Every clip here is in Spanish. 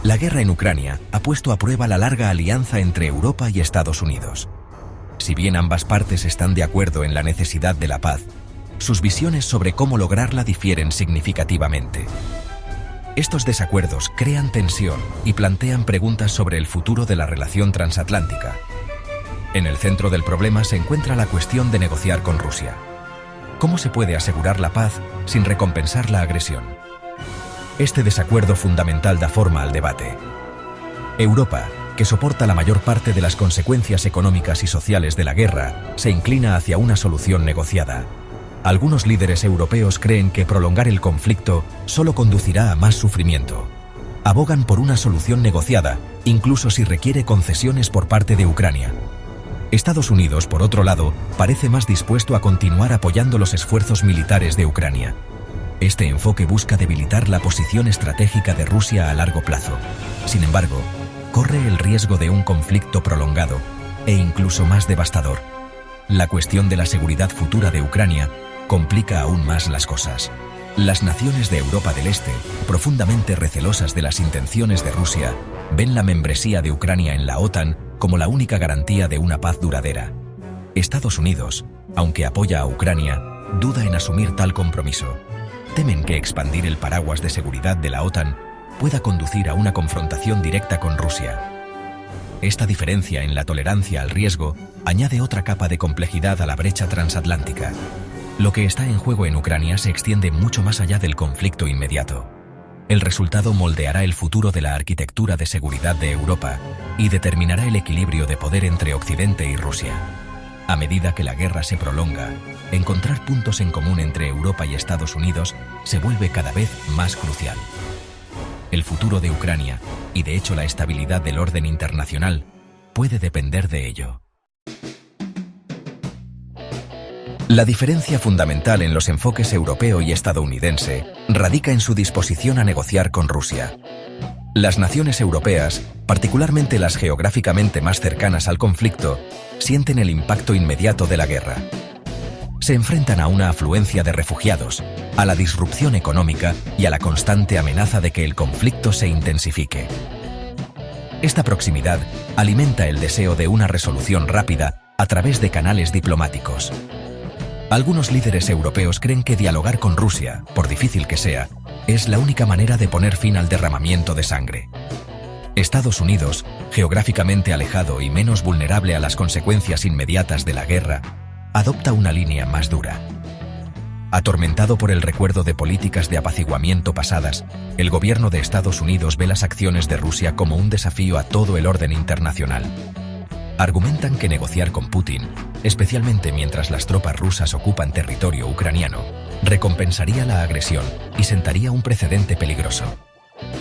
La guerra en Ucrania ha puesto a prueba la larga alianza entre Europa y Estados Unidos. Si bien ambas partes están de acuerdo en la necesidad de la paz, sus visiones sobre cómo lograrla difieren significativamente. Estos desacuerdos crean tensión y plantean preguntas sobre el futuro de la relación transatlántica. En el centro del problema se encuentra la cuestión de negociar con Rusia. ¿Cómo se puede asegurar la paz sin recompensar la agresión? Este desacuerdo fundamental da forma al debate. Europa, que soporta la mayor parte de las consecuencias económicas y sociales de la guerra, se inclina hacia una solución negociada. Algunos líderes europeos creen que prolongar el conflicto solo conducirá a más sufrimiento. Abogan por una solución negociada, incluso si requiere concesiones por parte de Ucrania. Estados Unidos, por otro lado, parece más dispuesto a continuar apoyando los esfuerzos militares de Ucrania. Este enfoque busca debilitar la posición estratégica de Rusia a largo plazo. Sin embargo, corre el riesgo de un conflicto prolongado e incluso más devastador. La cuestión de la seguridad futura de Ucrania complica aún más las cosas. Las naciones de Europa del Este, profundamente recelosas de las intenciones de Rusia, ven la membresía de Ucrania en la OTAN como la única garantía de una paz duradera. Estados Unidos, aunque apoya a Ucrania, duda en asumir tal compromiso. Temen que expandir el paraguas de seguridad de la OTAN pueda conducir a una confrontación directa con Rusia. Esta diferencia en la tolerancia al riesgo añade otra capa de complejidad a la brecha transatlántica. Lo que está en juego en Ucrania se extiende mucho más allá del conflicto inmediato. El resultado moldeará el futuro de la arquitectura de seguridad de Europa y determinará el equilibrio de poder entre Occidente y Rusia. A medida que la guerra se prolonga, encontrar puntos en común entre Europa y Estados Unidos se vuelve cada vez más crucial. El futuro de Ucrania, y de hecho la estabilidad del orden internacional, puede depender de ello. La diferencia fundamental en los enfoques europeo y estadounidense radica en su disposición a negociar con Rusia. Las naciones europeas, particularmente las geográficamente más cercanas al conflicto, sienten el impacto inmediato de la guerra. Se enfrentan a una afluencia de refugiados, a la disrupción económica y a la constante amenaza de que el conflicto se intensifique. Esta proximidad alimenta el deseo de una resolución rápida a través de canales diplomáticos. Algunos líderes europeos creen que dialogar con Rusia, por difícil que sea, es la única manera de poner fin al derramamiento de sangre. Estados Unidos, geográficamente alejado y menos vulnerable a las consecuencias inmediatas de la guerra, adopta una línea más dura. Atormentado por el recuerdo de políticas de apaciguamiento pasadas, el gobierno de Estados Unidos ve las acciones de Rusia como un desafío a todo el orden internacional. Argumentan que negociar con Putin, especialmente mientras las tropas rusas ocupan territorio ucraniano, recompensaría la agresión y sentaría un precedente peligroso.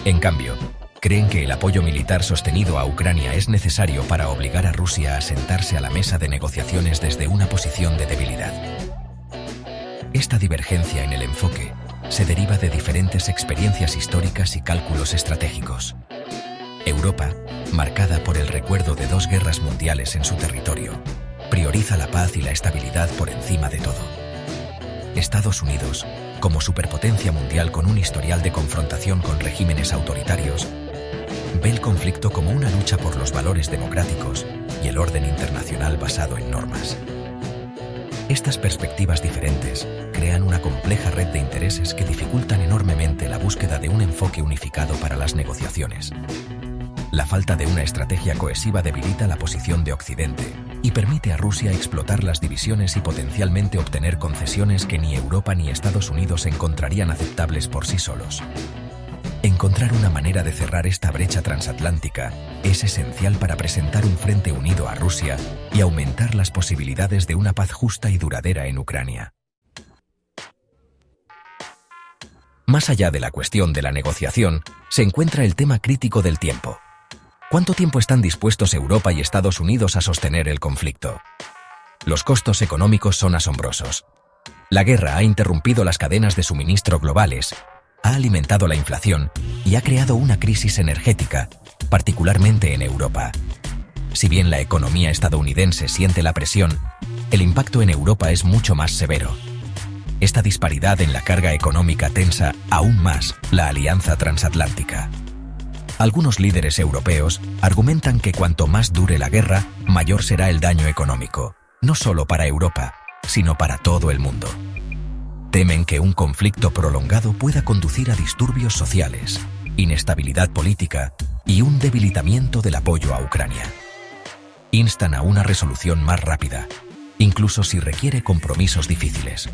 En cambio, creen que el apoyo militar sostenido a Ucrania es necesario para obligar a Rusia a sentarse a la mesa de negociaciones desde una posición de debilidad. Esta divergencia en el enfoque se deriva de diferentes experiencias históricas y cálculos estratégicos. Europa, marcada por el recuerdo de 2 guerras mundiales en su territorio, prioriza la paz y la estabilidad por encima de todo. Estados Unidos, como superpotencia mundial con un historial de confrontación con regímenes autoritarios, ve el conflicto como una lucha por los valores democráticos y el orden internacional basado en normas. Estas perspectivas diferentes crean una compleja red de intereses que dificultan enormemente la búsqueda de un enfoque unificado para las negociaciones. La falta de una estrategia cohesiva debilita la posición de Occidente y permite a Rusia explotar las divisiones y potencialmente obtener concesiones que ni Europa ni Estados Unidos encontrarían aceptables por sí solos. Encontrar una manera de cerrar esta brecha transatlántica es esencial para presentar un frente unido a Rusia y aumentar las posibilidades de una paz justa y duradera en Ucrania. Más allá de la cuestión de la negociación, se encuentra el tema crítico del tiempo. ¿Cuánto tiempo están dispuestos Europa y Estados Unidos a sostener el conflicto? Los costos económicos son asombrosos. La guerra ha interrumpido las cadenas de suministro globales, ha alimentado la inflación y ha creado una crisis energética, particularmente en Europa. Si bien la economía estadounidense siente la presión, el impacto en Europa es mucho más severo. Esta disparidad en la carga económica tensa aún más la alianza transatlántica. Algunos líderes europeos argumentan que cuanto más dure la guerra, mayor será el daño económico, no solo para Europa, sino para todo el mundo. Temen que un conflicto prolongado pueda conducir a disturbios sociales, inestabilidad política y un debilitamiento del apoyo a Ucrania. Instan a una resolución más rápida, incluso si requiere compromisos difíciles.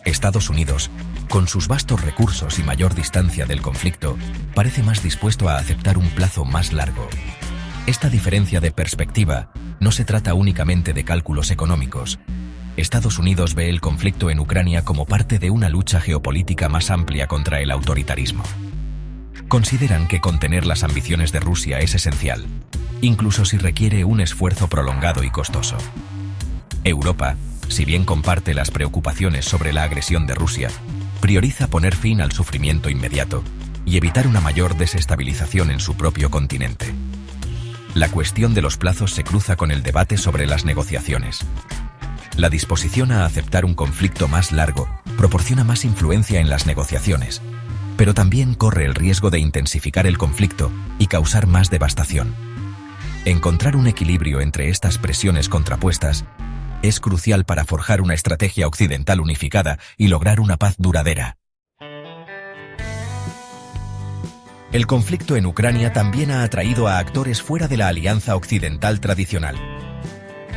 Estados Unidos, con sus vastos recursos y mayor distancia del conflicto, parece más dispuesto a aceptar un plazo más largo. Esta diferencia de perspectiva no se trata únicamente de cálculos económicos. Estados Unidos ve el conflicto en Ucrania como parte de una lucha geopolítica más amplia contra el autoritarismo. Consideran que contener las ambiciones de Rusia es esencial, incluso si requiere un esfuerzo prolongado y costoso. Europa, si bien comparte las preocupaciones sobre la agresión de Rusia, prioriza poner fin al sufrimiento inmediato y evitar una mayor desestabilización en su propio continente. La cuestión de los plazos se cruza con el debate sobre las negociaciones. La disposición a aceptar un conflicto más largo proporciona más influencia en las negociaciones, pero también corre el riesgo de intensificar el conflicto y causar más devastación. Encontrar un equilibrio entre estas presiones contrapuestas es crucial para forjar una estrategia occidental unificada y lograr una paz duradera. El conflicto en Ucrania también ha atraído a actores fuera de la alianza occidental tradicional.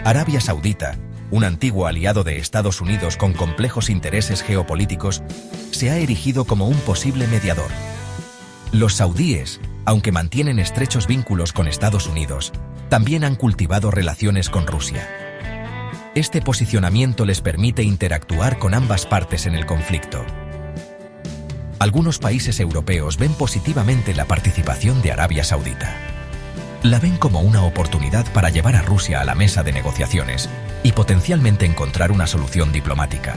Arabia Saudita, un antiguo aliado de Estados Unidos con complejos intereses geopolíticos, se ha erigido como un posible mediador. Los saudíes, aunque mantienen estrechos vínculos con Estados Unidos, también han cultivado relaciones con Rusia. Este posicionamiento les permite interactuar con ambas partes en el conflicto. Algunos países europeos ven positivamente la participación de Arabia Saudita. La ven como una oportunidad para llevar a Rusia a la mesa de negociaciones y potencialmente encontrar una solución diplomática.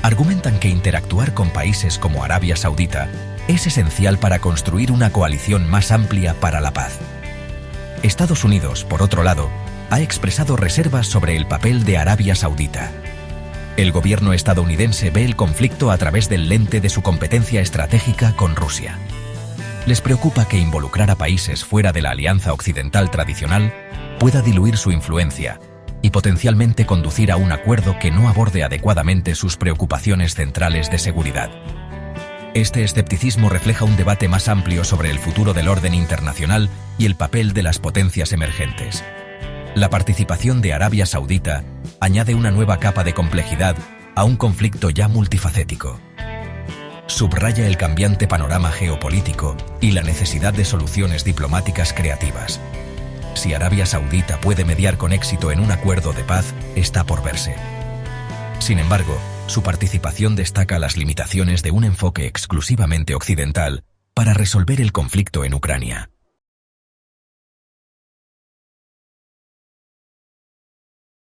Argumentan que interactuar con países como Arabia Saudita es esencial para construir una coalición más amplia para la paz. Estados Unidos, por otro lado, ha expresado reservas sobre el papel de Arabia Saudita. El gobierno estadounidense ve el conflicto a través del lente de su competencia estratégica con Rusia. Les preocupa que involucrar a países fuera de la alianza occidental tradicional pueda diluir su influencia y potencialmente conducir a un acuerdo que no aborde adecuadamente sus preocupaciones centrales de seguridad. Este escepticismo refleja un debate más amplio sobre el futuro del orden internacional y el papel de las potencias emergentes. La participación de Arabia Saudita añade una nueva capa de complejidad a un conflicto ya multifacético. Subraya el cambiante panorama geopolítico y la necesidad de soluciones diplomáticas creativas. Si Arabia Saudita puede mediar con éxito en un acuerdo de paz, está por verse. Sin embargo, su participación destaca las limitaciones de un enfoque exclusivamente occidental para resolver el conflicto en Ucrania.